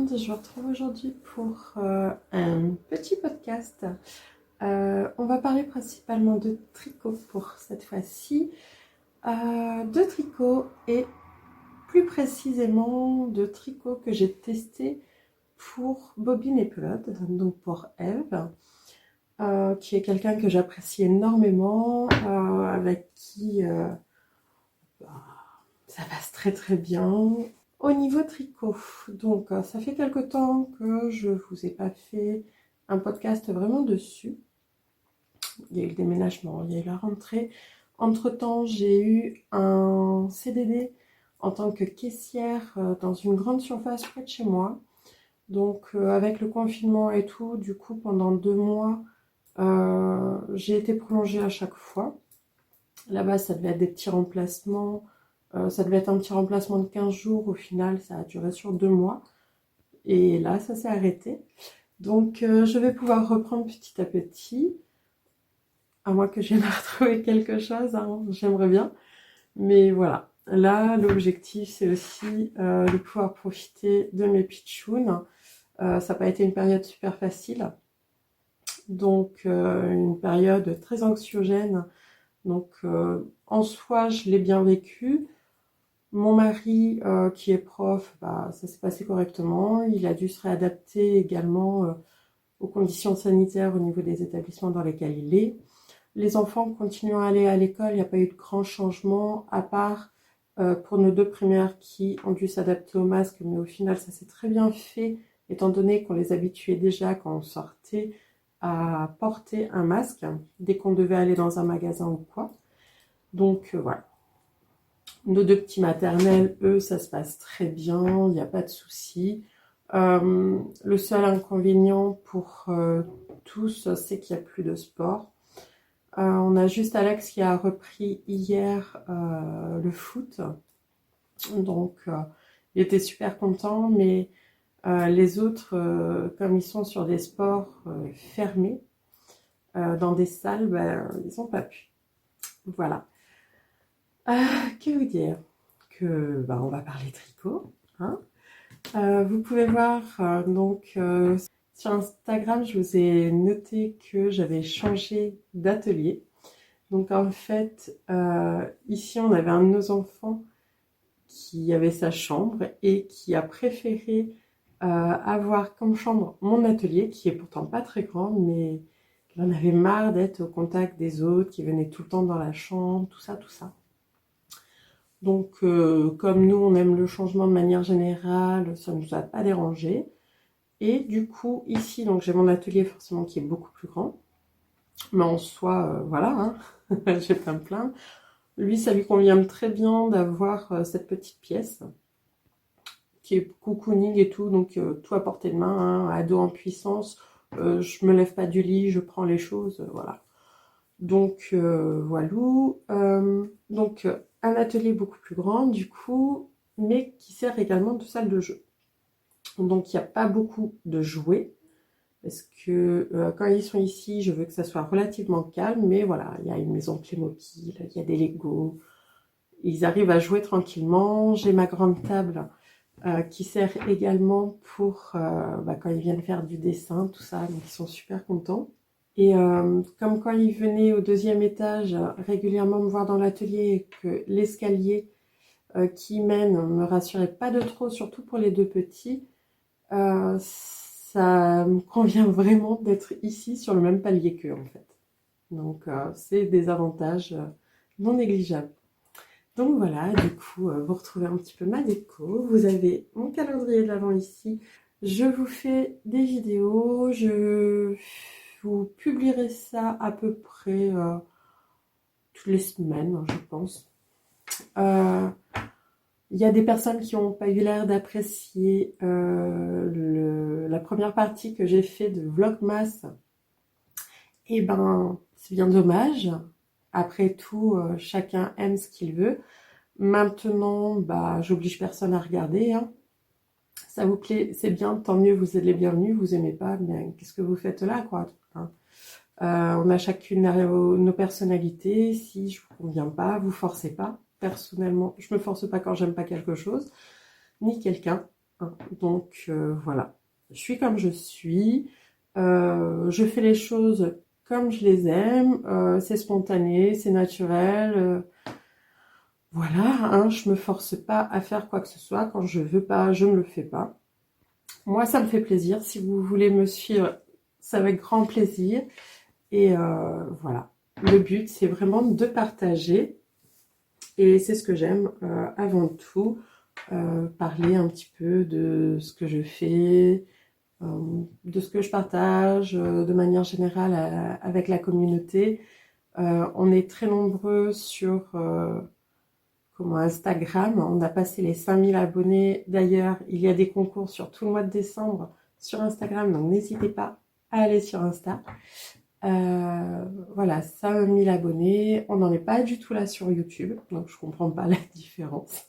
monde, je vous retrouve aujourd'hui pour un petit podcast. On va parler principalement de tricot pour cette fois-ci, de tricot et plus précisément de tricot que j'ai testé pour Bobine et Pelote, donc pour Eve, qui est quelqu'un que j'apprécie énormément, avec qui ça passe très très bien. Au niveau tricot, donc ça fait quelque temps que je vous ai pas fait un podcast vraiment dessus. Il y a eu le déménagement, il y a eu la rentrée. Entre-temps, j'ai eu un CDD en tant que caissière dans une grande surface près de chez moi. Donc avec le confinement et tout, du coup pendant 2 mois, j'ai été prolongée à chaque fois. Là-bas, ça devait être des petits remplacements. Ça devait être un petit remplacement de 15 jours. Au final, ça a duré sur 2 mois. Et là, ça s'est arrêté. Donc, je vais pouvoir reprendre petit à petit. À moins que j'aie retrouver quelque chose, hein, j'aimerais bien. Mais voilà. Là, l'objectif, c'est aussi de pouvoir profiter de mes pitchouns. Ça n'a pas été une période super facile. Donc, une période très anxiogène. Donc, en soi, je l'ai bien vécu. Mon mari, qui est prof, ça s'est passé correctement. Il a dû se réadapter également aux conditions sanitaires au niveau des établissements dans lesquels il est. Les enfants continuent à aller à l'école, il n'y a pas eu de grands changements, à part pour nos 2 primaires qui ont dû s'adapter au masque, mais au final, ça s'est très bien fait, étant donné qu'on les habituait déjà quand on sortait à porter un masque, dès qu'on devait aller dans un magasin ou quoi. Donc voilà. Nos 2 petits maternels, eux, ça se passe très bien, il n'y a pas de souci. Le seul inconvénient pour tous, c'est qu'il n'y a plus de sport. On a juste Alex qui a repris hier le foot. Donc, il était super content, mais les autres, comme ils sont sur des sports fermés, dans des salles, ils n'ont pas pu. Voilà. Que vous dire? On va parler tricot, hein. Vous pouvez voir sur Instagram, je vous ai noté que j'avais changé d'atelier. Donc en fait, ici on avait un de nos enfants qui avait sa chambre et qui a préféré avoir comme chambre mon atelier, qui est pourtant pas très grand, mais il en avait marre d'être au contact des autres, qui venaient tout le temps dans la chambre, tout ça, tout ça. Donc, comme nous, on aime le changement de manière générale, ça ne nous a pas dérangé. Et du coup, ici, donc j'ai mon atelier forcément qui est beaucoup plus grand. Mais en soi, voilà, hein, j'ai pas à me plaindre. Lui, ça lui convient très bien d'avoir cette petite pièce qui est cocooning et tout, donc tout à portée de main, hein, ado en puissance. Je me lève pas du lit, je prends les choses, voilà. Donc, voilà. Donc, un atelier beaucoup plus grand, du coup, mais qui sert également de salle de jeu. Donc, il n'y a pas beaucoup de jouets, parce que quand ils sont ici, je veux que ça soit relativement calme, mais voilà, il y a une maison Playmobil, il y a des Lego, ils arrivent à jouer tranquillement. J'ai ma grande table qui sert également pour quand ils viennent faire du dessin, tout ça, donc ils sont super contents. Et comme quand ils venaient au 2e étage régulièrement me voir dans l'atelier et que l'escalier qui mène ne me rassurait pas de trop, surtout pour les 2 petits, ça me convient vraiment d'être ici sur le même palier qu'eux en fait. Donc c'est des avantages non négligeables. Donc voilà, du coup, vous retrouvez un petit peu ma déco. Vous avez mon calendrier de l'Avent ici. Je vous fais des vidéos. Je vous publierai ça à peu près toutes les semaines, je pense. Il y a des personnes qui n'ont pas eu l'air d'apprécier la première partie que j'ai fait de Vlogmas. Eh ben, c'est bien dommage. Après tout, chacun aime ce qu'il veut. Maintenant, j'oblige personne à regarder, hein. Ça vous plaît, c'est bien, tant mieux, vous êtes les bienvenus. Vous aimez pas, bien, qu'est-ce que vous faites là, quoi, hein. On a chacune nos personnalités. Si je vous conviens pas, vous forcez pas. Personnellement, je me force pas quand j'aime pas quelque chose, ni quelqu'un. hein. Donc voilà, je suis comme je suis, je fais les choses comme je les aime, c'est spontané, c'est naturel, voilà, hein, je me force pas à faire quoi que ce soit, quand je veux pas, je ne le fais pas. Moi, ça me fait plaisir, si vous voulez me suivre, c'est avec grand plaisir, et voilà. Le but, c'est vraiment de partager, et c'est ce que j'aime avant tout, parler un petit peu de ce que je fais, de ce que je partage de manière générale avec la communauté. On est très nombreux sur Instagram. On a passé les 5000 abonnés. D'ailleurs, il y a des concours sur tout le mois de décembre sur Instagram, donc n'hésitez pas à aller sur Insta. Voilà, 5000 abonnés. On n'en est pas du tout là sur YouTube, donc je comprends pas la différence.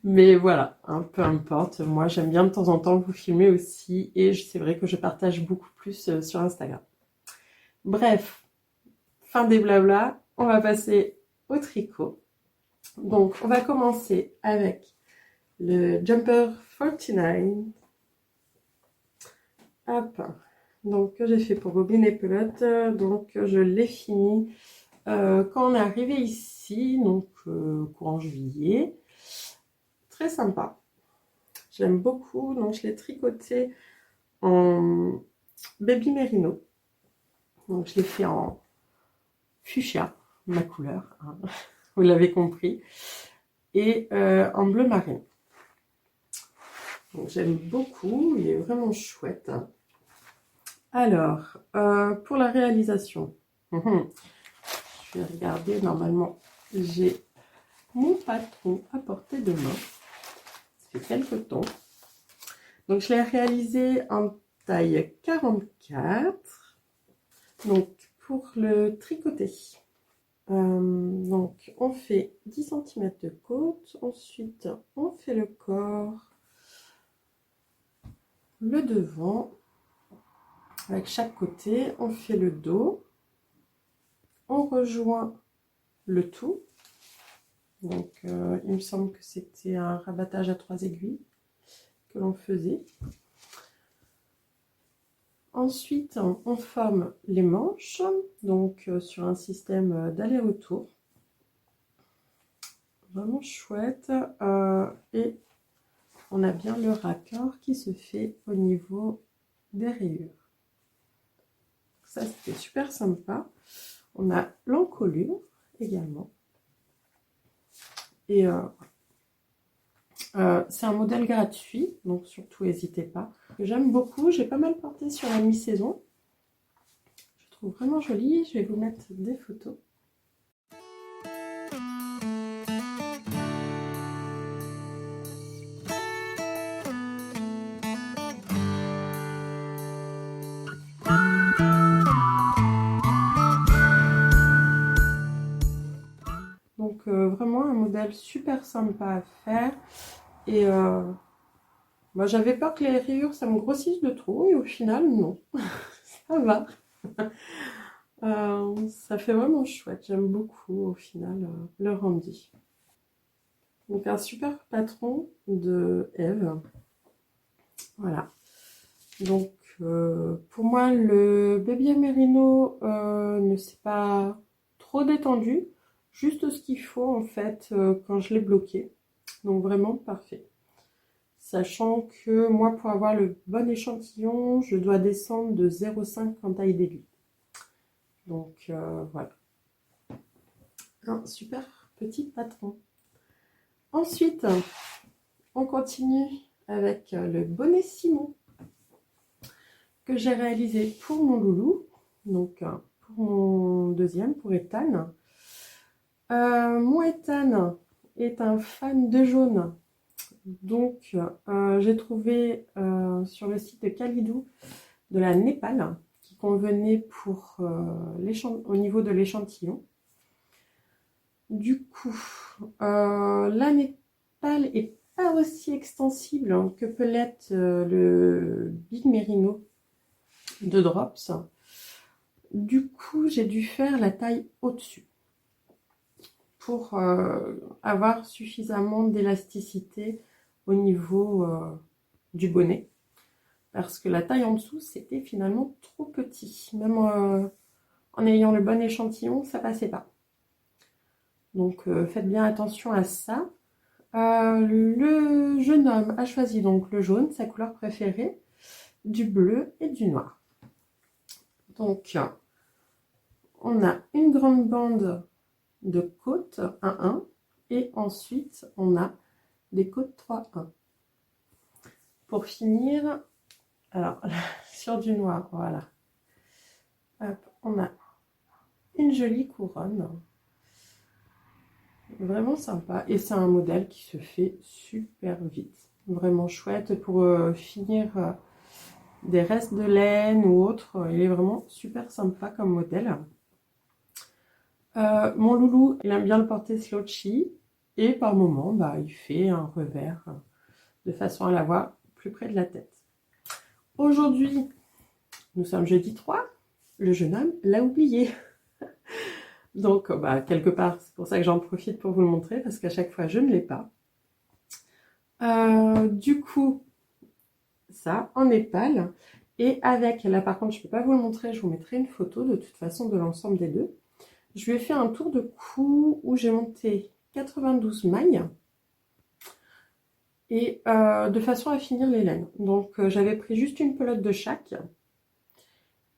Mais voilà, hein, peu importe. Moi, j'aime bien de temps en temps vous filmer aussi, et c'est vrai que je partage beaucoup plus sur Instagram. Bref, fin des blabla, on va passer au tricot. Donc, on va commencer avec le Jumper 49. Hop, donc que j'ai fait pour bobine et pelote. Donc, je l'ai fini quand on est arrivé ici, donc courant juillet. Très sympa. J'aime beaucoup, donc je l'ai tricoté en baby merino. Donc, je l'ai fait en fuchsia, ma couleur, hein, vous l'avez compris, et en bleu marine. J'aime beaucoup, il est vraiment chouette. Alors, pour la réalisation, je vais regarder, normalement, j'ai mon patron à portée de main. Ça fait quelques temps. Donc, je l'ai réalisé en taille 44. Donc, pour le tricoter, donc on fait 10 cm de côte. Ensuite, on fait le corps, le devant, avec chaque côté, on fait le dos, on rejoint le tout. Donc il me semble que c'était un rabattage à 3 aiguilles que l'on faisait. Ensuite, on forme les manches, donc sur un système d'aller-retour. Vraiment chouette. Et on a bien le raccord qui se fait au niveau des rayures. Ça, c'était super sympa. On a l'encolure également. Et c'est un modèle gratuit, donc surtout n'hésitez pas. J'aime beaucoup, j'ai pas mal porté sur la mi-saison. Je trouve vraiment joli, je vais vous mettre des photos. Donc vraiment un modèle super sympa à faire. Et moi j'avais peur que les rayures ça me grossisse de trop, et au final non, ça va. Ça fait vraiment chouette, j'aime beaucoup au final le rendu. Donc un super patron de Eve. Voilà. Donc pour moi le baby merino ne s'est pas trop détendu, juste ce qu'il faut en fait quand je l'ai bloqué. Donc vraiment parfait. Sachant que moi pour avoir le bon échantillon, je dois descendre de 0,5 en taille d'aiguille. Donc voilà. Un super petit patron. Ensuite, on continue avec le bonnet Simon que j'ai réalisé pour mon loulou, donc pour mon deuxième, pour Ethan. Mon Ethan est un fan de jaune, donc j'ai trouvé sur le site de Kalidou de la Népal qui convenait pour au niveau de l'échantillon. Du coup, la Népal est pas aussi extensible que peut l'être le Big Merino de Drops. Du coup, j'ai dû faire la taille au-dessus pour avoir suffisamment d'élasticité au niveau du bonnet. Parce que la taille en dessous, c'était finalement trop petit. Même en ayant le bon échantillon, ça passait pas. Donc faites bien attention à ça. Le jeune homme a choisi donc le jaune, sa couleur préférée, du bleu et du noir. Donc on a une grande bande de côtes 1-1 et ensuite on a des côtes 3-1. Pour finir, alors sur du noir, voilà. Hop, on a une jolie couronne. Vraiment sympa. Et c'est un modèle qui se fait super vite. Vraiment chouette pour finir des restes de laine ou autre. Il est vraiment super sympa comme modèle. Mon loulou, il aime bien le porter slouchy. Et par moment, bah, il fait un revers de façon à l'avoir plus près de la tête. Aujourd'hui, nous sommes jeudi 3. Le jeune homme l'a oublié. Donc, bah, quelque part, c'est pour ça que j'en profite pour vous le montrer, parce qu'à chaque fois, je ne l'ai pas. Du coup, ça, en népal. Et avec, là par contre, je ne peux pas vous le montrer, je vous mettrai une photo de toute façon de l'ensemble des deux. Je lui ai fait un tour de cou où j'ai monté 92 mailles. Et de façon à finir les laines. Donc, j'avais pris juste une pelote de chaque.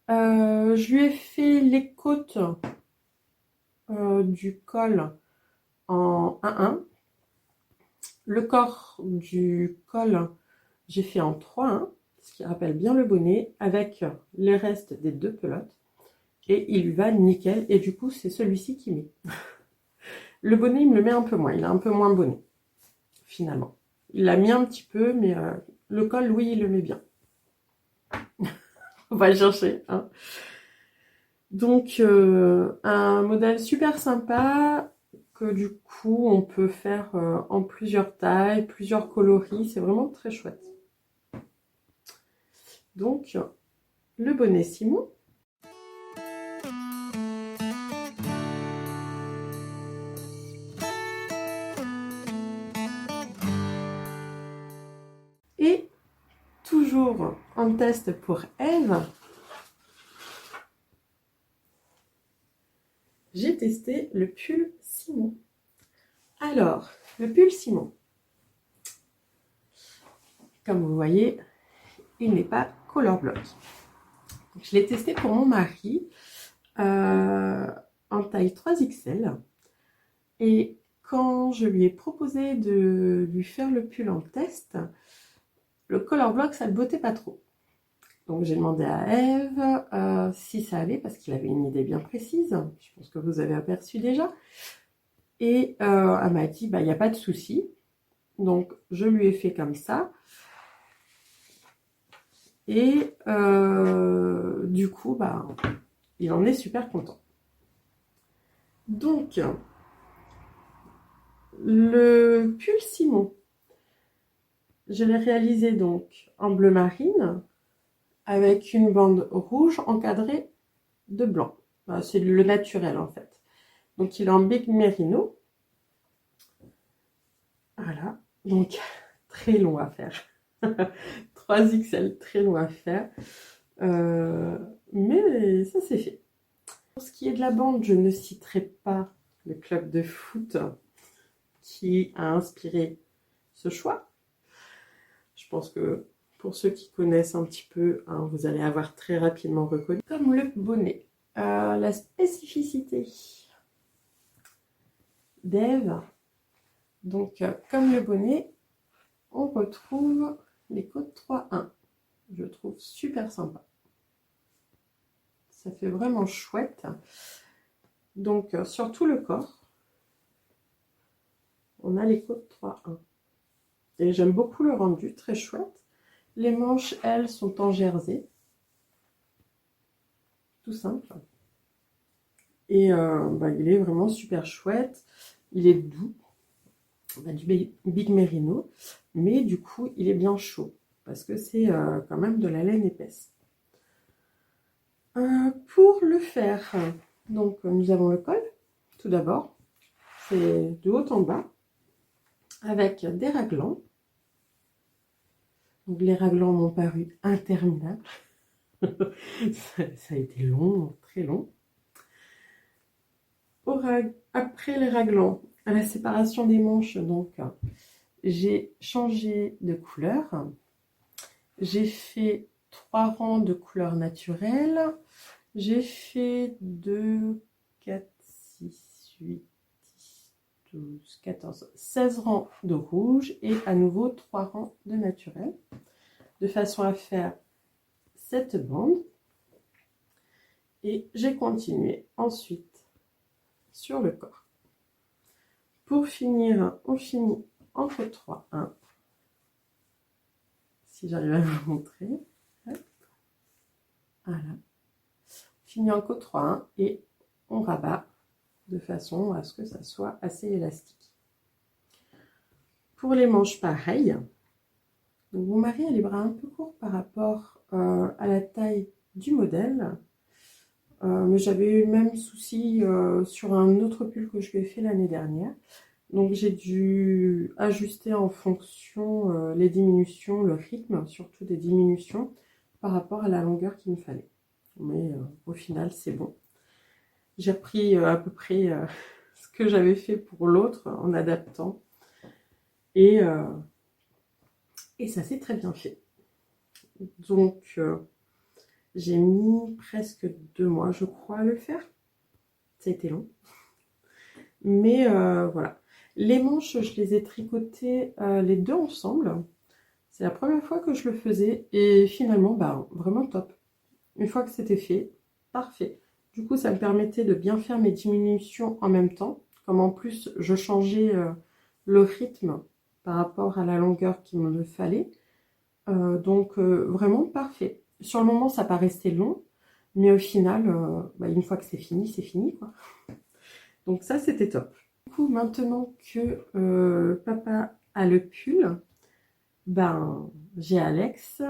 Je lui ai fait les côtes du col en 1-1. Le corps du col, j'ai fait en 3-1, ce qui rappelle bien le bonnet, avec les restes des deux pelotes. Et il lui va nickel. Et du coup, c'est celui-ci qui met. Le bonnet, il me le met un peu moins. Il a un peu moins bonnet, finalement. Il l'a mis un petit peu, mais le col, oui, il le met bien. On va le chercher, hein. Donc, un modèle super sympa que du coup, on peut faire en plusieurs tailles, plusieurs coloris. C'est vraiment très chouette. Donc, le bonnet Simon. Et toujours en test pour Eve, j'ai testé le pull Simon. Alors, le pull Simon, comme vous voyez, il n'est pas color block. Je l'ai testé pour mon mari en taille 3XL. Et quand je lui ai proposé de lui faire le pull en test, le color block, ça ne le bottait pas trop. Donc j'ai demandé à Eve si ça allait, parce qu'il avait une idée bien précise. Je pense que vous avez aperçu déjà. Et elle m'a dit, bah, il n'y a pas de souci. Donc je lui ai fait comme ça. Et du coup, bah, il en est super content. Donc, le pull Simon, je l'ai réalisé donc en bleu marine, avec une bande rouge encadrée de blanc. C'est le naturel en fait. Donc il est en Big Merino. Voilà, donc très long à faire. 3XL, très long à faire. Mais ça c'est fait. Pour ce qui est de la bande, je ne citerai pas le club de foot qui a inspiré ce choix. Je pense que pour ceux qui connaissent un petit peu, hein, vous allez avoir très rapidement reconnu. Comme le bonnet, la spécificité d'Eve, donc comme le bonnet, on retrouve les côtes 3-1. Je trouve super sympa. Ça fait vraiment chouette. Donc sur tout le corps, on a les côtes 3-1. Et j'aime beaucoup le rendu, très chouette. Les manches, elles, sont en jersey. Tout simple. Et bah, il est vraiment super chouette. Il est doux. On a du Big Merino. Mais du coup, il est bien chaud. Parce que c'est quand même de la laine épaisse. Pour le faire, donc nous avons le col. Tout d'abord, c'est de haut en bas. Avec des raglans. Donc les raglans m'ont paru interminables. Ça a été long, très long. Après les raglans, à la séparation des manches, donc j'ai changé de couleur. J'ai fait 3 rangs de couleur naturelle. J'ai fait 2, 4, 6, 8, 10, 12, 14, 16 rangs de rouge et à nouveau 3 rangs de naturel, de façon à faire cette bande. Et j'ai continué ensuite sur le corps. Pour finir, on finit en côte 3, 1. Si j'arrive à vous montrer. Voilà. Finit en côte 3, 1 et on rabat de façon à ce que ça soit assez élastique. Pour les manches, pareil. Donc mon mari a les bras un peu courts par rapport à la taille du modèle. Mais j'avais eu le même souci sur un autre pull que je lui ai fait l'année dernière. Donc j'ai dû ajuster en fonction les diminutions, le rythme surtout des diminutions par rapport à la longueur qu'il me fallait. Mais au final c'est bon. J'ai repris à peu près ce que j'avais fait pour l'autre en adaptant. Et ça s'est très bien fait. Donc j'ai mis presque 2 mois je crois à le faire. Ça a été long. Mais voilà. Les manches, je les ai tricotées les deux ensemble. C'est la première fois que je le faisais et finalement, bah, vraiment top. Une fois que c'était fait, parfait. Du coup, ça me permettait de bien faire mes diminutions en même temps. Comme en plus, je changeais le rythme par rapport à la longueur qu'il me fallait. Donc, vraiment parfait. Sur le moment, ça paraissait long. Mais au final, bah, une fois que c'est fini, quoi. Donc ça, c'était top. Du coup, maintenant que papa a le pull, ben, j'ai Alex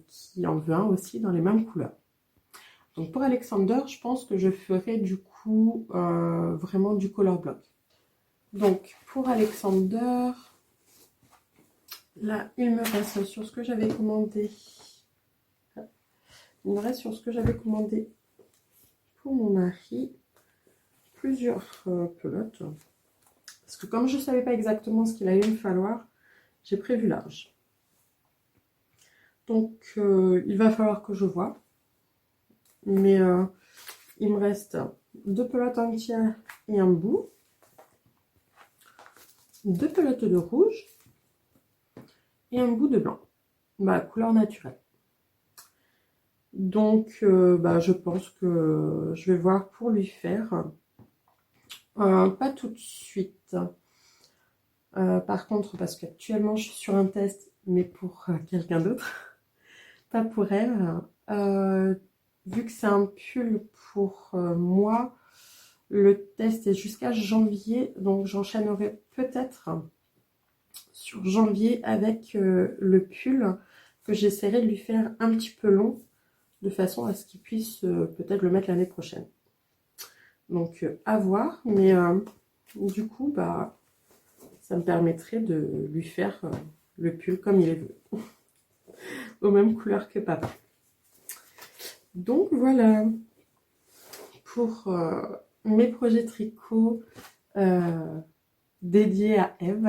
qui en veut un aussi dans les mêmes couleurs. Donc pour Alexander, je pense que je ferai du coup vraiment du color block. Donc pour Alexander, là, il me reste sur ce que j'avais commandé. Il me reste sur ce que j'avais commandé pour mon mari plusieurs pelotes. Parce que comme je ne savais pas exactement ce qu'il allait me falloir, j'ai prévu large. Donc il va falloir que je voie. Mais il me reste 2 pelotes entières et un bout. 2 pelotes de rouge. Et un bout de blanc. Bah, couleur naturelle. Donc bah, je pense que je vais voir pour lui faire. Pas tout de suite. Par contre, parce qu'actuellement je suis sur un test, mais pour quelqu'un d'autre, pas pour elle. Vu que c'est un pull pour moi, le test est jusqu'à janvier, donc j'enchaînerai peut-être sur janvier avec le pull que j'essaierai de lui faire un petit peu long, de façon à ce qu'il puisse peut-être le mettre l'année prochaine. Donc à voir, mais du coup, bah, ça me permettrait de lui faire le pull comme il veut, aux mêmes couleurs que papa. Donc voilà pour mes projets tricot dédiés à Eve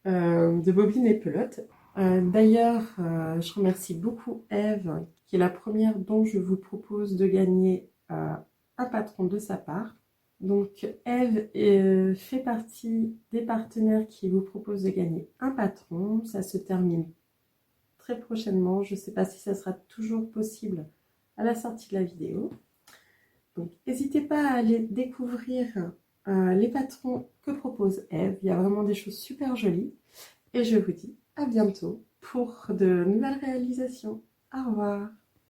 de Bobine et Pelote. D'ailleurs, je remercie beaucoup Eve, qui est la première dont je vous propose de gagner un patron de sa part. Donc Eve fait partie des partenaires qui vous proposent de gagner un patron. Ça se termine très prochainement. Je ne sais pas si ça sera toujours possible à la sortie de la vidéo. Donc n'hésitez pas à aller découvrir les patrons que propose Eve. Il y a vraiment des choses super jolies. Et je vous dis à bientôt pour de nouvelles réalisations. Au revoir.